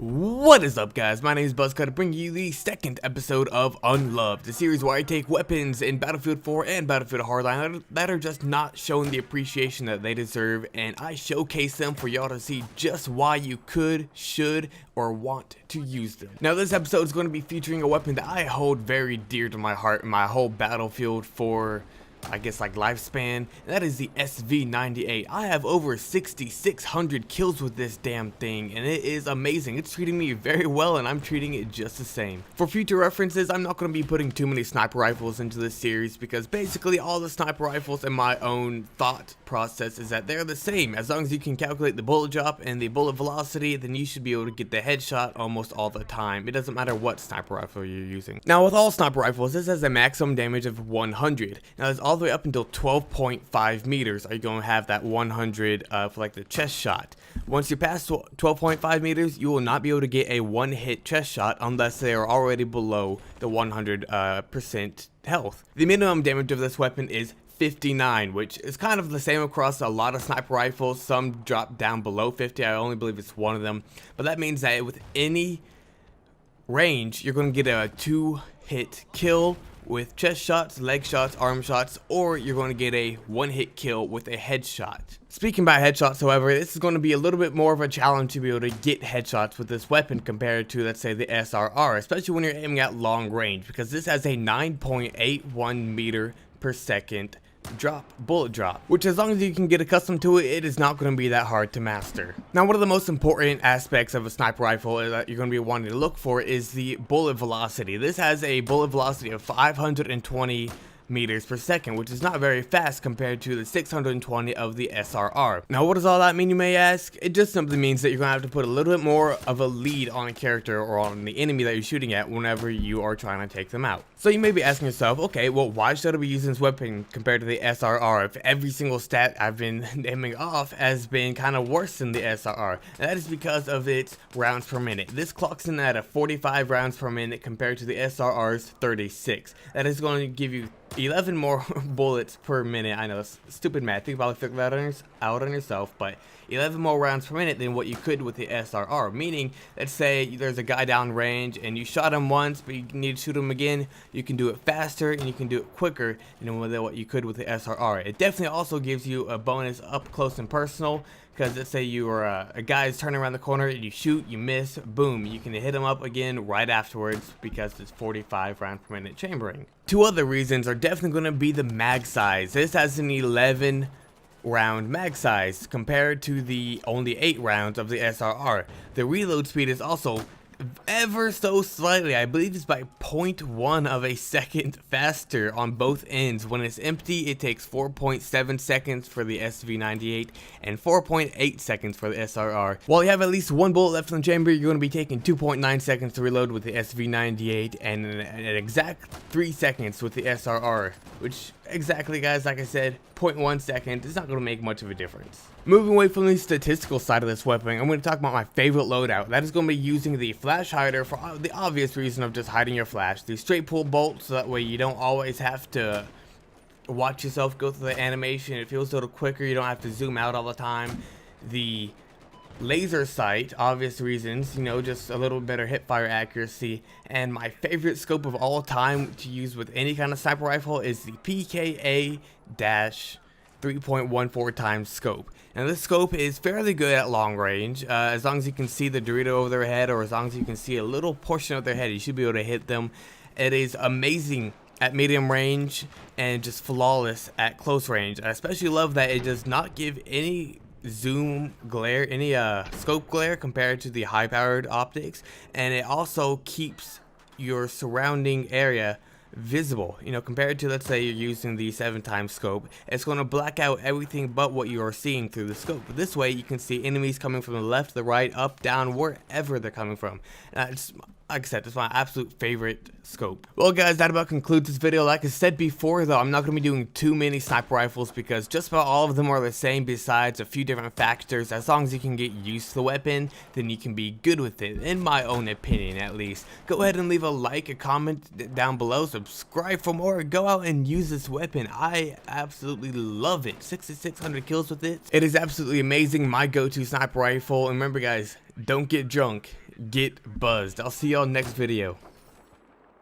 What is up, guys? My name is Buzzcut, bringing you the second episode of UnLoved, the series where I take weapons in Battlefield 4 and Battlefield Hardline that are just not showing the appreciation that they deserve, and I showcase them for y'all to see just why you could, should, or want to use them. Now, this episode is going to be featuring a weapon that I hold very dear to my heart in my whole Battlefield 4 lifespan, and that is the SV98. I have over 6,600 kills with this damn thing, and it is amazing. It's treating me very well, and I'm treating it just the same. For future references, I'm not going to be putting too many sniper rifles into this series, because basically all the sniper rifles in my own thought process is that they're the same. As long as you can calculate the bullet drop and the bullet velocity, then you should be able to get the headshot almost all the time. It doesn't matter what sniper rifle you're using. Now, with all sniper rifles, this has a maximum damage of 100. Now, there's all the way up until 12.5 meters are you going to have that 100 for like the chest shot. Once you pass 12.5 meters, you will not be able to get a one-hit chest shot unless they are already below the 100% health. The minimum damage of this weapon is 59, which is kind of the same across a lot of sniper rifles. Some drop down below 50. I only believe it's one of them, but that means that with any range, you're going to get a 2-hit kill with chest shots, leg shots, arm shots, or you're going to get a one-hit kill with a headshot. Speaking about headshots, however, this is going to be a little bit more of a challenge to be able to get headshots with this weapon compared to, let's say, the SRR, especially when you're aiming at long range, because this has a 9.81 meter per second bullet drop, which as long as you can get accustomed to it, it is not going to be that hard to master. Now, one of the most important aspects of a sniper rifle that you're going to be wanting to look for is the bullet velocity. This has a bullet velocity of 520 meters per second, which is not very fast compared to the 620 of the SRR. Now, what does all that mean, you may ask? It just simply means that you're gonna have to put a little bit more of a lead on a character or on the enemy that you're shooting at whenever you are trying to take them out. So you may be asking yourself, okay, well, why should I be using this weapon compared to the SRR if every single stat I've been naming off has been kind of worse than the SRR? And that is because of its rounds per minute. This clocks in at a 45 rounds per minute compared to the SRR's 36. That is going to give you 11 more bullets per minute. I know, it's stupid math. You can probably figure that out on yourself, but 11 more rounds per minute than what you could with the SRR. Meaning, let's say there's a guy down range and you shot him once, but you need to shoot him again. You can do it faster and you can do it quicker than what you could with the SRR. It definitely also gives you a bonus up close and personal, because let's say you are a guy's turning around the corner and you shoot, you miss, boom, you can hit him up again right afterwards because it's 45 rounds per minute chambering. Two other reasons are definitely going to be the mag size. This has an 11 round mag size compared to the only 8 rounds of the SRR. The reload speed is also ever so slightly, I believe it's by 0.1 of a second faster on both ends. When it's empty, it takes 4.7 seconds for the SV98 and 4.8 seconds for the SRR. While you have at least one bullet left in the chamber, you're going to be taking 2.9 seconds to reload with the SV98 and an exact 3 seconds with the SRR, which exactly, guys, like I said, 0.1 second is not going to make much of a difference. Moving away from the statistical side of this weapon, I'm going to talk about my favorite loadout. That is going to be using the flash hider for the obvious reason of just hiding your flash. The straight pull bolt, so that way you don't always have to watch yourself go through the animation. It feels a little quicker. You don't have to zoom out all the time. The laser sight, obvious reasons, you know, just a little better hip fire accuracy. And my favorite scope of all time to use with any kind of sniper rifle is the PKA-3.14 times scope. And this scope is fairly good at long range. As long as you can see the Dorito over their head, or as long as you can see a little portion of their head, you should be able to hit them. It is amazing at medium range and just flawless at close range. I especially love that it does not give any zoom glare, any scope glare compared to the high powered optics, and it also keeps your surrounding area visible. You know, compared to, let's say, you're using the 7 times scope, it's going to black out everything but what you are seeing through the scope. This way you can see enemies coming from the left, the right, up, down, wherever they're coming from. And it's, like I said, it's my absolute favorite scope. Well, guys, that about concludes this video. Like I said before, though, I'm not going to be doing too many sniper rifles because just about all of them are the same besides a few different factors. As long as you can get used to the weapon, then you can be good with it, in my own opinion at least. Go ahead and leave a like, a comment down below, subscribe for more, go out and use this weapon. I absolutely love it. 6,600 kills with it. It is absolutely amazing, my go-to sniper rifle. And remember, guys, don't get drunk. get buzzed. I'll see y'all next video.